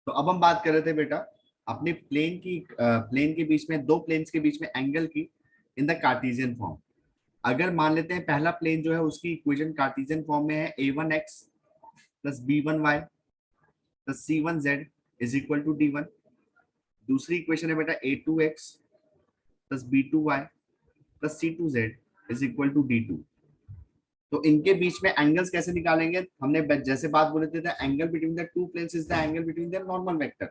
तो अब हम बात कर रहे थे बेटा अपने प्लेन के बीच में, दो प्लेन्स के बीच में एंगल की इन द कार्टेशियन फॉर्म। अगर मान लेते हैं पहला प्लेन जो है उसकी इक्वेशन कार्टेशियन फॉर्म में है a1x plus b1y plus c1z is equal to d1। दूसरी इक्वेशन है बेटा a2x plus b2y plus c2z is equal to d2। तो इनके बीच में एंगल्स कैसे निकालेंगे? हमने जैसे बात बोले थे, angle between the two planes is the angle between the normal vector.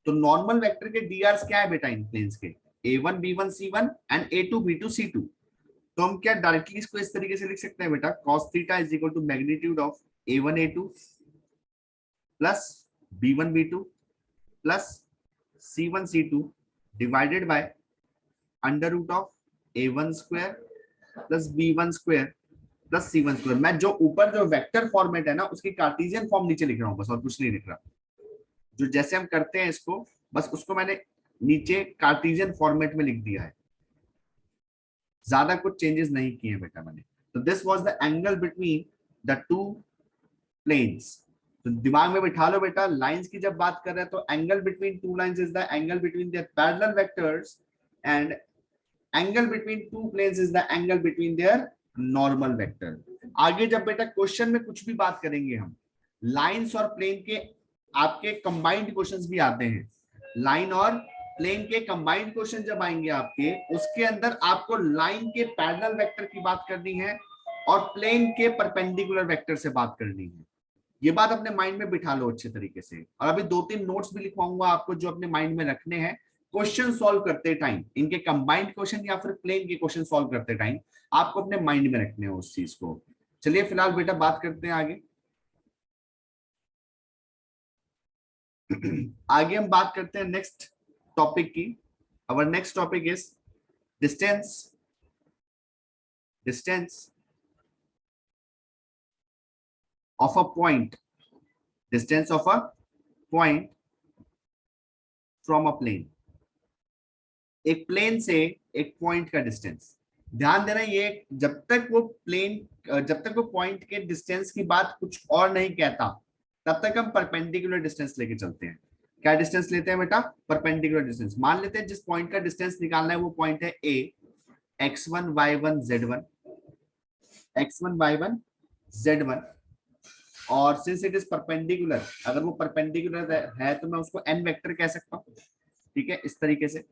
तो नॉर्मल वेक्टर के डीआर क्या है बेटा इन प्लेन्स के? a1 b1 c1 and a2 b2 c2। तो हम क्या डायरेक्टली इसको इस तरीके से लिख सकते हैं बेटा, cos theta is equal to magnitude of a1 a2 plus b1 b2 plus c1 c2 divided by under root of a1 square plus b1 square plus c1 square. मैं जो ऊपर जो वेक्टर फॉर्मेट है ना उसकी कार्टेशियन फॉर्म नीचे लिख रहा हूं बस, और कुछ नहीं लिख रहा। जो जैसे हम करते हैं इसको, बस उसको मैंने नीचे कार्टेशियन फॉर्मेट में लिख दिया है, ज्यादा कुछ चेंजेस नहीं किए बेटा मैंने। तो this was the angle between the two planes. तो दिमाग में बिठा लो बेटा, लाइंस की जब बात कर रहे हैं तो angle between two lines is the angle between their parallel vectors, and angle between two planes is the angle between their normal vector. आगे जब बेटा क्वेश्चन में कुछ भी बात करेंगे हम, लाइंस और प्लेन के आपके कंबाइंड क्वेश्चंस भी आते हैं। लाइन और प्लेन के कंबाइंड क्वेश्चन जब आएंगे आपके, उसके अंदर आपको लाइन के पैरेलल वेक्टर की बात करनी है और प्लेन के परपेंडिकुलर वेक्टर से बात करनी है। ये बात अपने माइंड में बिठा लो अच्छे तरीके से। और अभी 2-3 नोट्स भी लिखवाऊंगा आपको जो अपने माइंड में रखने हैं क्वेश्चन सॉल्व करते टाइम, इनके कंबाइंड क्वेश्चन या फिर प्लेन के क्वेश्चन सॉल्व करते टाइम आपको अपने माइंड में रखने हैं उस चीज को। चलिए फिलहाल बेटा बात करते हैं आगे। आगे हम बात करते हैं नेक्स्ट टॉपिक की। Our next topic is distance of a point, distance of a point from a plane. एक प्लेन से एक पॉइंट का डिस्टेंस। ध्यान देना, ये जब तक वो पॉइंट के डिस्टेंस की बात कुछ और नहीं कहता तब तक हम परपेंडिकुलर डिस्टेंस लेके चलते हैं। क्या डिस्टेंस लेते हैं बेटा? Perpendicular distance. मान लेते हैं जिस पॉइंट का डिस्टेंस निकालना है वो पॉइंट है ए, x1 y1 z1, x1 y1 z1। और सिंस इट इज परपेंडिकुलर, अगर वो परपेंडिकुलर है तो मैं उसको n वेक्टर कह सकता हूं। ठीक है, इस तरीके से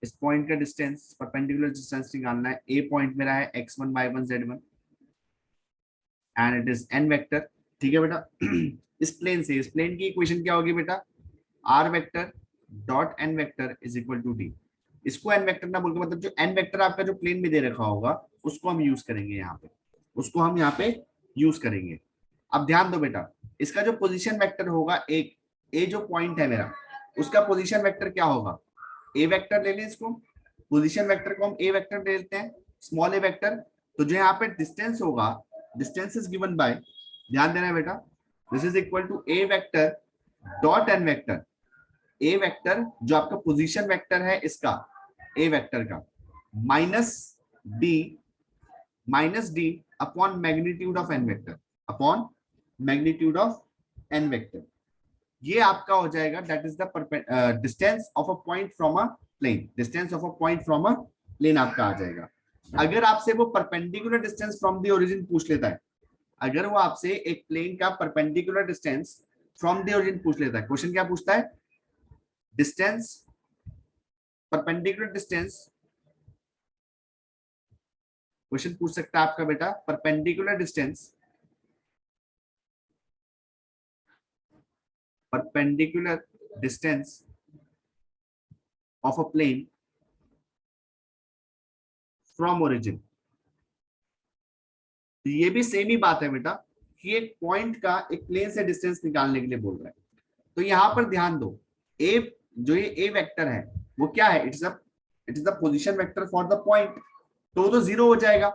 इस पॉइंट का डिस्टेंस, परपेंडिकुलर डिस्टेंस निकालना है। ए पॉइंट मेरा है x1 y1 z1 and it is n vector. ठीक है बेटा। इस प्लेन की इक्वेशन क्या होगी बेटा? r vector dot n vector is equal to d। इसको n वेक्टर ना बोलकर, मतलब जो n वेक्टर आपका जो प्लेन में दे रखा होगा उसको हम यूज करेंगे यहाँ पे, यूज करेंगे। अब ध्यान दो बेटा, इसका जो पोजीशन वेक्टर होगा, एक ए जो पॉइंट है मेरा, उसका पोजीशन वेक्टर क्या होगा? ए वेक्टर ले लें इसको, पोजीशन वेक्टर को हम ए वेक्टर ले लेते हैं, स्मॉल ए वेक्टर। तो जो यहाँ पे डिस्टेंस होगा, डिस्टेंस इज गिवन बाय, ध्यान देना बेटा, this is equal to a vector dot n vector. A vector जो आपका पोजीशन वेक्टर है इसका, ए वेक्टर का, minus d upon magnitude of n vector, upon magnitude of n vector. ये आपका हो जाएगा, that is the distance of a point from a plane. Distance of a point from a plane आपका आ जाएगा। अगर आपसे वो perpendicular distance from the origin पूछ लेता है, अगर वो आपसे एक प्लेन का perpendicular distance from the origin पूछ लेता है, क्वेश्चन क्या पूछता है? डिस्टेंस, परपेंडिकुलर डिस्टेंस, क्वेश्चन पूछ सकता है आपका बेटा, perpendicular distance of a plane from origin। तो ये भी सेम ही बात है बेटा कि एक पॉइंट का एक प्लेन से डिस्टेंस निकालने के लिए बोल रहा है। तो यहां पर ध्यान दो, ए जो ये ए वेक्टर है वो क्या है? It is the position vector for the point. तो वो तो जीरो हो जाएगा।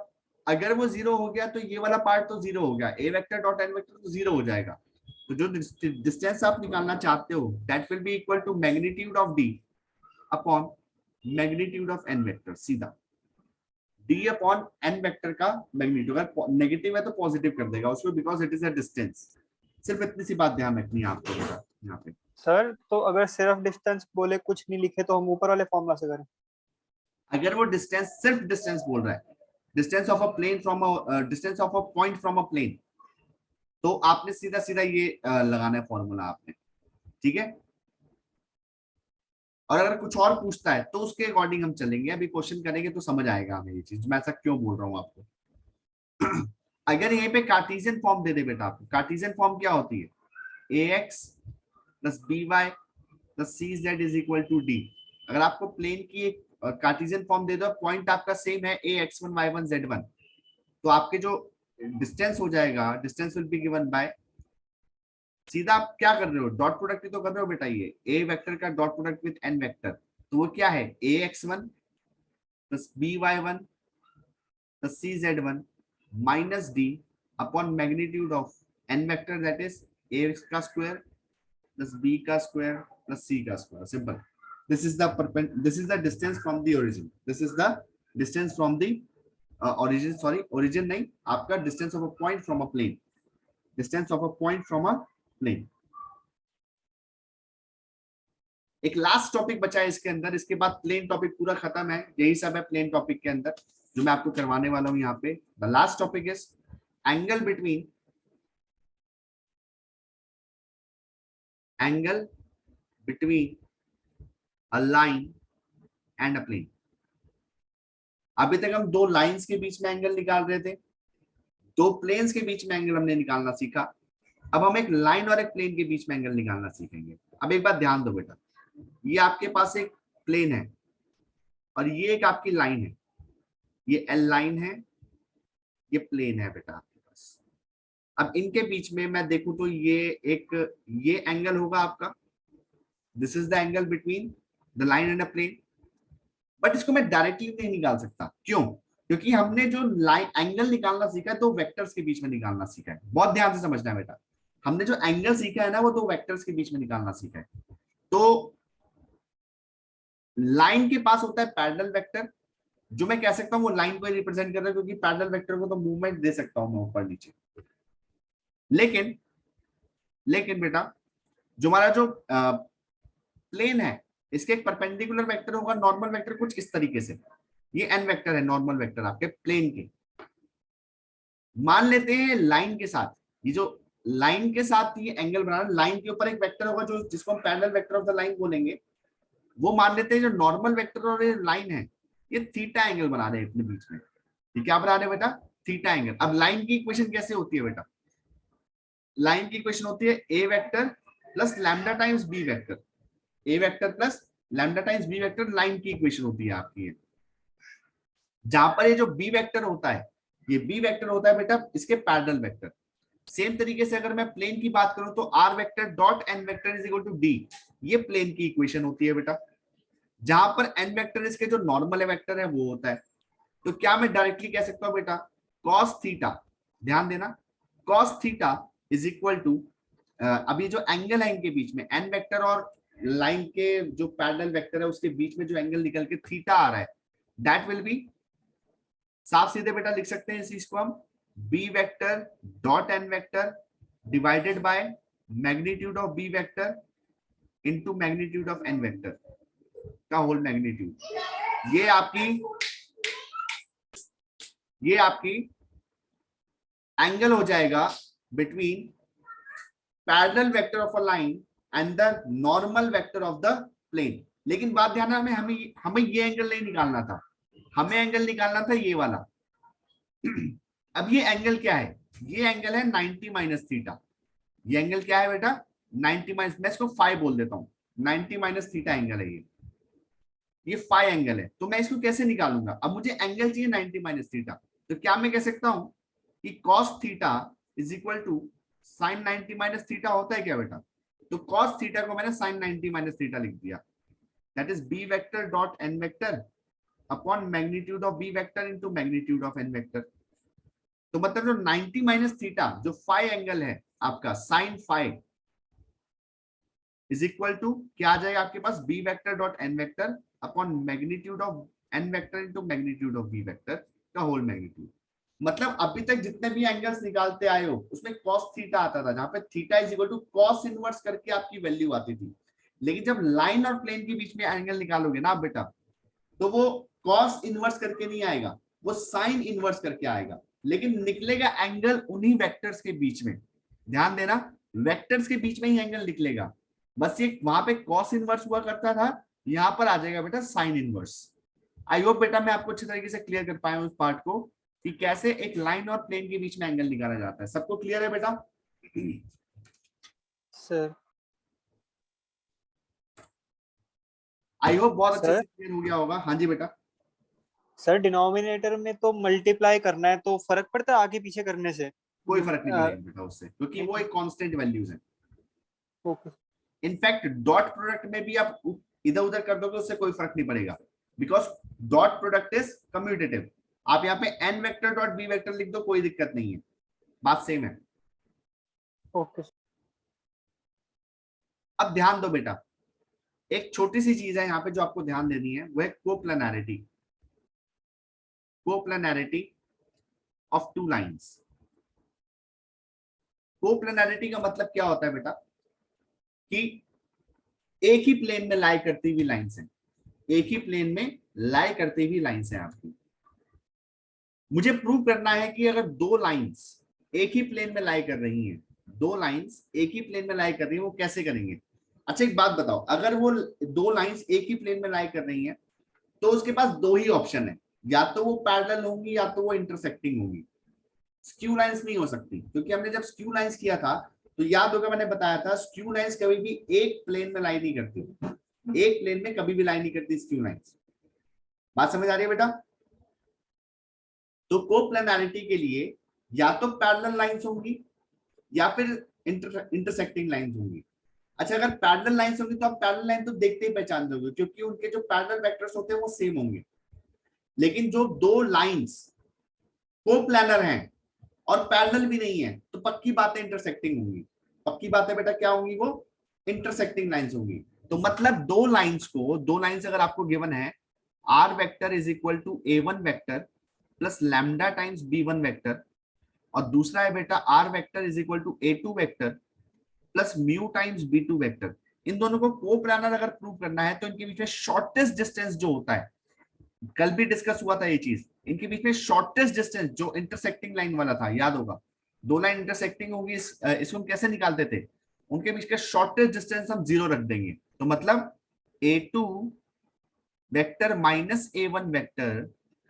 अगर वो जीरो हो गया तो ये वाला पार्ट तो जीरो हो गया, a vector dot n vector तो जीरो हो जाएगा। तो जो डिस्टेंस आप निकालना चाहते हो that will be equal to magnitude of d upon magnitude of n vector, सीधा। डी अपॉन एन वेक्टर का मैग्नीट्यूड। अगर नेगेटिव है तो पॉजिटिव कर देगा उसको, because it is a distance. सिर्फ इतनी सी बात ध्यान रखनी है आपको बेटा यहाँ पे। सर तो अगर सिर्फ डिस्टेंस बोले कुछ नहीं लिखे तो हम ऊपर वाले फॉर्मूला से करें? अगर वो डिस्टेंस सिर्फ डिस्टेंस बोल रहा है, distance of a plane from distance of a point from a plane, तो आपने सीधा सीधा ये लगाना है फॉर्मूला आपने, ठीक है। और अगर कुछ और पूछता है तो उसके अकॉर्डिंग हम चलेंगे, अभी क्वेश्चन करेंगे तो समझ आएगा हमें ये चीज, मैं ऐसा क्यों बोल रहा हूँ आपको। अगर यहीं पे कार्टेशियन फॉर्म दे दे बेटा आपको, कार्टेशियन फॉर्म क्या होती है, ए x plus b y plus c z is equal to d. अगर आपको प्लेन की एक कार्टेशियन फॉर्म दे दो, पॉइंट आपका सेम है ए x one y one z one, तो आपके जो डिस्टेंस हो जाएगा, distance will be given by, सीधा आप क्या कर रहे हो, डॉट प्रोडक्ट ही तो कर रहे हो बेटा, ये ए वेक्टर का dot product with n vector, तो वो क्या है, ए x one plus b y one plus c z one minus d upon magnitude of n vector, that is a का स्क्वायर प्लस बी का स्क्वायर प्लस सी का square, simple. This is the distance from the origin, this is the distance from the origin, sorry origin नहीं, आपका distance of a point from a plane, distance of a point from a plane. एक last topic बचा है इसके अंदर, इसके बाद plane topic पूरा खत्म है, यही सब है प्लेन टॉपिक के अंदर जो मैं आपको करवाने वाला हूं यहाँ पे। The last topic is angle between a line and a plane. अभी तक हम दो लाइंस के बीच में एंगल निकाल रहे थे, दो प्लेन्स के बीच में एंगल हमने निकालना सीखा, अब हम एक लाइन और एक प्लेन के बीच में एंगल निकालना सीखेंगे। अब एक बात ध्यान दो बेटा, ये आपके पास एक प्लेन है और ये एक आपकी लाइन है, ये एल लाइन है, ये प्लेन है बेटा आपके पास। अब इनके बीच में मैं देखूं तो ये एंगल होगा आपका, this is the angle between the line and a plane. But इसको मैं डायरेक्टली नहीं निकाल सकता, क्यों, क्योंकि हमने जो लाइन एंगल निकालना सीखा है तो वेक्टर्स के बीच में निकालना सीखा है, बहुत ध्यान से समझना है बेटा। हमने जो एंगल सीखा है ना वो तो वेक्टर्स के बीच में निकालना सीखा है। तो लाइन के पास होता है पैरेलल वेक्टर, जो मैं कह सकता हूं वो लाइन को रिप्रेजेंट कर रहा है, क्योंकि पैरेलल वेक्टर को तो मूवमेंट दे सकता हूं मैं ऊपर नीचे। लेकिन लेकिन बेटा जो हमारा जो प्लेन है, इसके एक परपेंडिकुलर वेक्टर होगा, नॉर्मल वेक्टर कुछ इस तरीके से, ये एन वेक्टर है नॉर्मल वेक्टर आपके प्लेन के। मान लेते हैं लाइन के साथ, ये जो लाइन के साथ ये एंगल बना, लाइन के ऊपर एक वेक्टर होगा जो जिसको हम parallel vector of the line बोलेंगे, वो मान लेते हैं जो नॉर्मल वेक्टर और ये लाइन है, ये थीटा एंगल बना रहे हैं अपने बीच में। ये क्या बना रहे हैं बेटा, थीटा एंगल। अब लाइन की इक्वेशन कैसे होती है बेटा, लाइन की इक्वेशन होती है a vector plus lambda times b vector, a vector plus lambda times b vector line की इक्वेशन होती है आपकी ये। जहां पर ये जो बी वेक्टर होता है, ये बी वेक्टर होता है बेटा इसके पैरेलल वेक्टर। सेम तरीके से अगर मैं प्लेन की बात करूं तो r vector dot n vector is equal to d, ये प्लेन की इक्वेशन होती है बेटा, जहां पर एन वेक्टर इसके जो नॉर्मल वेक्टर है वो होता है। तो क्या मैं डायरेक्टली कह सकता हूं बेटा, कॉस थीटा, ध्यान देना, cos theta is equal to, अभी जो एंगल है इनके बीच में एन वेक्टर और लाइन के जो पैरेलल वेक्टर है उसके बीच में जो एंगल निकल के थीटा आ रहा है, दैट विल बी, साफ सीधे बेटा लिख सकते हैं इस चीज को हम, b vector dot n vector divided by magnitude of b vector into magnitude of n vector का होल मैग्नीट्यूड। ये आपकी एंगल हो जाएगा between parallel vector of a line and the normal vector of the plane. लेकिन बात ध्यान में हमें ये एंगल नहीं निकालना था, हमें एंगल निकालना था ये वाला। अब ये एंगल क्या है, ये एंगल है 90 माइनस थीटा, ये एंगल क्या है बेटा 90 माइनस, मैं इसको 5 बोल देता हूं, 90 माइनस थीटा एंगल है ये 5 एंगल है। तो मैं इसको कैसे निकालूंगा, अब मुझे एंगल चाहिए 90 माइनस थीटा, तो क्या मैं कह सकता हूं कि cos theta is equal to sine 90 minus theta होता है क्या बेटा, तो cos थीटा को मैंने साइन 90 माइनस थीटा लिख दिया, that is b vector dot n vector upon magnitude of b vector into magnitude of n vector. तो मतलब जो 90 माइनस थीटा जो फाई एंगल है आपका sine phi is equal to क्या आ जाएगा आपके पास, b vector dot n vector upon magnitude of n vector into magnitude of b vector, का होल मैग्नीट्यूड। मतलब अभी तक जितने भी एंगल्स निकालते आए हो उसमें cos थीटा आता था, जहां पे theta is equal to cos inverse करके आपकी वैल्यू आती थी। लेकिन जब लाइन और प्लेन के बीच में एंगल निकालोगे ना बेटा, तो वो cos इनवर्स करके नहीं आएगा, वो साइन इनवर्स करके आएगा, लेकिन निकलेगा एंगल उन्हीं वेक्टर्स के बीच में। ध्यान देना, वेक्टर्स के बीच में ही एंगल निकलेगा। बस ये वहां पे cos इनवर्स हुआ करता था, यहां पर आ जाएगा बेटा साइन इनवर्स। आई होप बेटा मैं आपको अच्छे तरीके से क्लियर कर पाया हूं उस पार्ट को कि कैसे एक लाइन और प्लेन के बीच में एंगल निकाला जाता है। सबको क्लियर है बेटा? सर। आई होप बहुत अच्छे सर से क्लियर हो गया होगा। हाँ जी बेटा। सर डिनोमिनेटर में तो मल्टीप्लाई करना है, तो फर्क पड़ता है आगे पीछे करने से? कोई फर्क नहीं पड़ेगा बेटा उससे, क्योंकि वो एक कांस्टेंट वैल्यूज है। ओके। इनफैक्ट डॉट प्रोडक्ट में भी आप इधर उधर कर दोगे उससे कोई फर्क नहीं पड़ेगा, because dot product is commutative. आप यहाँ पे n vector dot b vector लिख दो, कोई दिक्कत नहीं है, बात सेम है। ओके। अब ध्यान दो बेटा, एक छोटी सी चीज है यहाँ पे जो आपको ध्यान देनी है, वो है कोप्लानैरिटी। कोप्लानैरिटी ऑफ टू लाइंस। कोप्लानैरिटी का मतलब क्या होता है बेटा, कि एक ही प्लेन में लाई करती हुई लाइंस है, एक ही प्लेन में लाई करती हुई लाइंस है आपकी। मुझे प्रूव करना है कि अगर दो लाइंस एक ही प्लेन में लाई कर रही हैं, दो लाइंस एक ही प्लेन में लाई कर रही हैं, वो कैसे करेंगे? अच्छा एक बात बताओ, अगर वो दो लाइंस एक ही प्लेन में लाई कर रही हैं, तो उसके पास दो ही ऑप्शन है, या तो वो पैरेलल होंगी या तो वो इंटरसेक्टिंग होंगी। स्क्यू लाइंस नहीं हो सकती, क्योंकि हमने जब स्क्यू लाइंस किया था तो याद होगा मैंने बताया था स्क्यू लाइंस कभी भी एक प्लेन में लाई नहीं करती, एक प्लेन में कभी भी लाई नहीं करती स्क्यू लाइंस। बात समझ आ रही है बेटा? तो कोप्लानैरिटी के लिए या तो पैरेलल लाइंस होंगी या फिर इंटरसेक्टिंग लाइंस होंगी। अच्छा अगर पैरेलल लाइंस होंगी तो आप पैरेलल लाइन तो देखते ही पहचान दोगे, क्योंकि उनके जो पैरेलल वेक्टर्स होते हैं वो सेम होंगे। लेकिन जो दो लाइंस कोप्लानर हैं और पैरेलल भी नहीं है, तो पक्की बात है इंटरसेक्टिंग होंगी। पक्की बात है बेटा क्या होंगी? वो इंटरसेक्टिंग लाइंस होंगी। तो मतलब दो लाइंस अगर आपको गिवन है, r vector is equal to a one vector plus lambda times b one vector, और दूसरा है बेटा r vector is equal to a two vector plus mu times b two vector. इन दोनों को कोप्लानर अगर प्रूव करना है तो इनके बीच में शॉर्टेस्ट डिस्टेंस जो होता है, कल भी डिस्कस हुआ था ये चीज, इनके बीच में शॉर्टेस्ट डिस्टेंस जो इंटरसेक्टिंग लाइन वाला था, याद होगा, दो लाइन इंटरसेक्टिंग होगी, इसको हम कैसे निकालते थे? उनके बीच का शॉर्टेस्ट डिस्टेंस हम जीरो रख देंगे, तो मतलब A two vector minus A one vector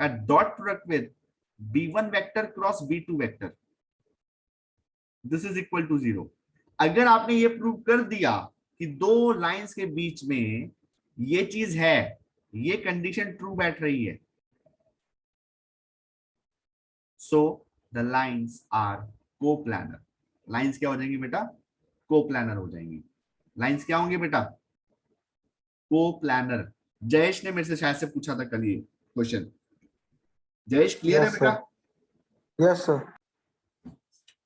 का dot product with B one vector cross B two vector, this is equal to zero. अगर आपने ये प्रूव कर दिया कि दो लाइंस के बीच में ये चीज है, ये कंडीशन ट्रू बैठ रही है, so the lines are coplanar. Lines क्या हो जाएंगी बेटा? कोप्लानर हो जाएंगी। लाइंस क्या होंगे बेटा? कोप्लानर। जयेश ने मेरे से शायद से पूछा था कल ये क्वेश्चन। जयेश क्लियर है यस बेटा? सर। Yes sir.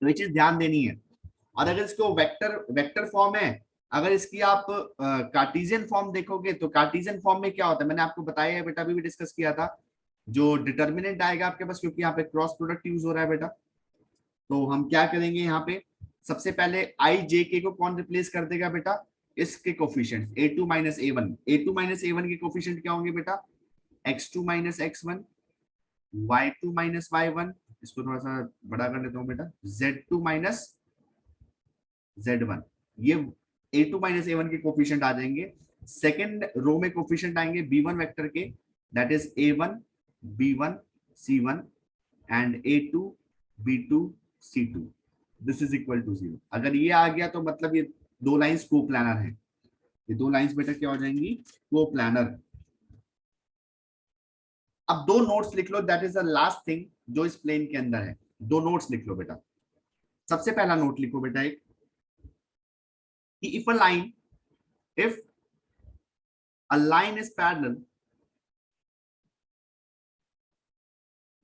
तो ये चीज ध्यान देनी है। और अगर इसको वेक्टर वेक्टर फॉर्म है, अगर इसकी आप कार्टेशियन फॉर्म देखोगे तो कार्टेशियन फॉर्म में क्या होता है, मैंने आपको बताया है बेटा, अभी भी डिस्कस किया था। जो डिटर्मिनेंट आएगा आपके पास, क्योंकि यहाँ पे क्रॉस प्रोडक्ट यूज हो रहा है बेटा, तो हम क्या करेंगे यहाँ पे, सबसे पहले आई जे के को कौन रिप्लेस कर देगा बेटा? इसके coefficient a two minus A one. A two minus A one के कोफिशिएंट क्या होंगे बेटा? X two minus x one, y two minus y one, इसको थोड़ा सा बड़ा कर लेता हूँ बेटा, z two minus z one. ये a two minus A one के कोफिशिएंट आ जाएंगे। सेकेंड रो में कोफिशिएंट आएंगे बी वन वेक्टर के, that is a one b one c one and a two b two c two, this is equal to zero. अगर ये आ गया तो मतलब ये दो लाइंस कोप्लानर हैं। ये दो लाइंस बेटा क्या हो जाएंगी? कोप्लानर। अब दो नोट्स लिख लो, that is the last thing जो इस प्लेन के अंदर है। दो नोट्स लिख लो बेटा। सबसे पहला नोट लिखो बेटा एक, कि if a line is parallel,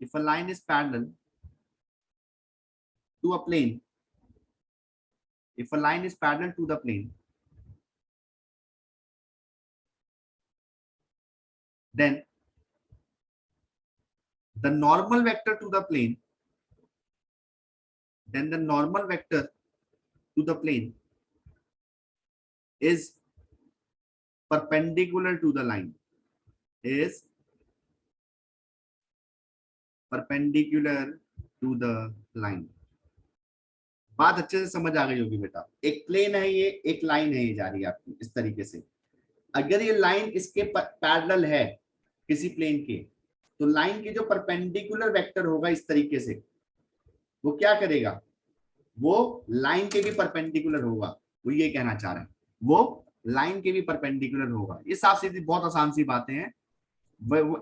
if a line is parallel to a plane, if a line is parallel to the plane, then the normal vector to the plane, then the normal vector to the plane is perpendicular to the line, is perpendicular to the line. बात अच्छे से समझ आ गई होगी बेटा. एक plane है ये, एक लाइन है ये जा रही है आपकी इस तरीके से. अगर ये लाइन इसके पैरेलल है किसी प्लेन के, तो लाइन के जो परपेंडिकुलर वेक्टर होगा इस तरीके से, वो क्या करेगा, वो लाइन के भी परपेंडिकुलर होगा. वो ये कहना चाह रहा है, वो लाइन के भी परपेंडिकुलर होगा. ये साफ सीधी बहुत आसान सी बातें हैं.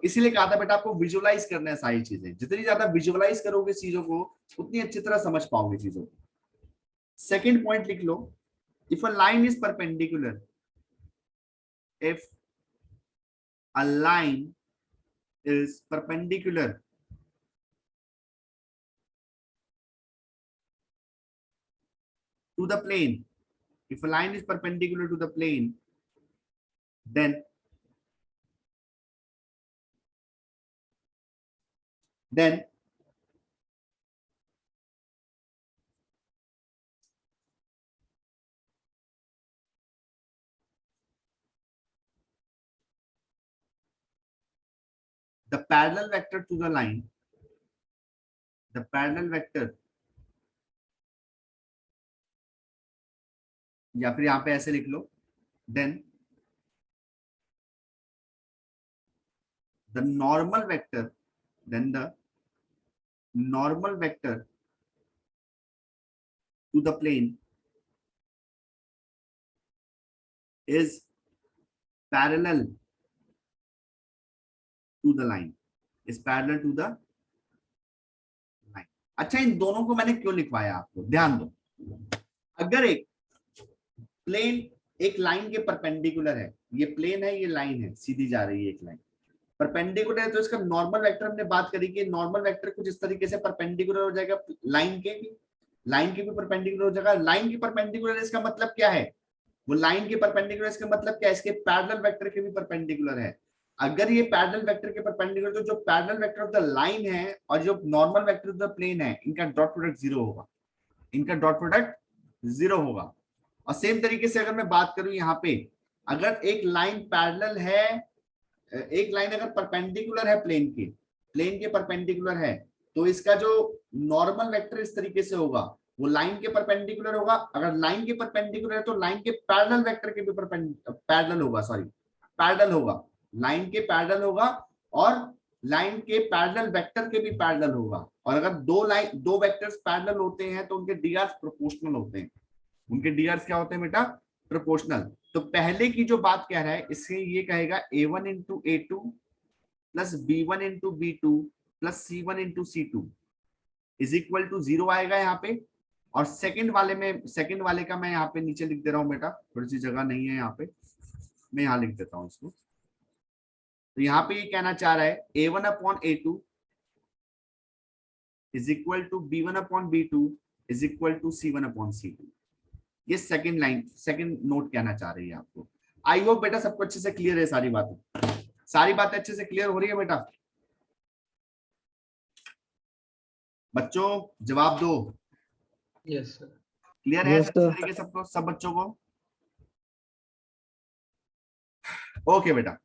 इसीलिए कहा था बेटा आपको विजुअलाइज करना है सारी चीजें. जितनी ज्यादा विजुअलाइज करोगे चीजों को, उतनी अच्छी तरह समझ पाओगे चीजों को. सेकेंड पॉइंट लिख लो. If a line is perpendicular, if a line is perpendicular to the plane, if a line is perpendicular to the plane, then the parallel vector to the line, the parallel vector, या फिर यहां पे ऐसे लिख लो, then the normal vector, then the normal vector to the plane is parallel to the line, is parallel to the line. अच्छा, इन दोनों को मैंने क्यों लिखवाया आपको ध्यान दो. अगर एक प्लेन एक लाइन के परपेंडिकुलर है, ये प्लेन है, ये लाइन है, सीधी जा रही है एक लाइन, परपेंडिकुलर है, तो इसका नॉर्मल वेक्टर हमने बात करी कि नॉर्मल वेक्टर कुछ इस तरीके से परपेंडिकुलर हो जाएगा लाइन के भी, लाइन के भी परपेंडिकुलर हो जाएगा. लाइन की परपेंडिकुलर इसका मतलब क्या है, वो लाइन के परपेंडिकुलर इसका मतलब क्या है, इसके पैरेलल वेक्टर के भी परपेंडिकुलर है. अगर ये पैरेलल वेक्टर के परपेंडिकुलर, तो जो parallel vector of the line है और जो normal vector of the plane है, इनका डॉट प्रोडक्ट जीरो होगा, इनका डॉट प्रोडक्ट जीरो होगा. और सेम तरीके से अगर मैं बात करूं यहाँ पे, अगर एक लाइन पैरेलल है, एक लाइन अगर परपेंडिकुलर है प्लेन के परपेंडिकुलर है, तो इसका जो नॉर्मल वेक्टर इस तरीके से होगा, वो लाइन के परपेंडिकुलर होगा. अगर लाइन के परपेंडिकुलर है तो लाइन के पैरेलल वेक्टर के भी पैरेलल होगा, सॉरी पैरेलल होगा, लाइन के पैरेलल होगा और लाइन के पैरेलल वेक्टर के भी पैरेलल होगा. और अगर दो वेक्टर्स पैरेलल होते हैं तो उनके डीआर्स प्रोपोर्शनल होते हैं. उनके डीआर्स क्या होते हैं बेटा, प्रोपोर्शनल. तो पहले की जो बात कह रहा है, इससे ये कहेगा a1 into a2 plus b1 into b2 plus c1 into c2 is equal to 0 आएगा यहाँ पे. और सेकंड वाले का मैं यहाँ पे नीचे लिख दे रहा हूँ बेटा, थोड़ी सी जगह नहीं है यहाँ पे, मैं यहाँ लिख देता हूँ इसको. तो यहाँ पे ये कहना चाह रहा है a1 upon a2 is equal to b1 upon b2 is equal to c1 upon c2. ये सेकंड लाइन, सेकंड नोट कहना चाह रही है आपको. आई होप बेटा सबको अच्छे से क्लियर है, सारी बातें अच्छे से क्लियर हो रही है बेटा. बच्चों जवाब दो. Yes sir. क्लियर है सबको, सब बच्चों को. ओके बेटा.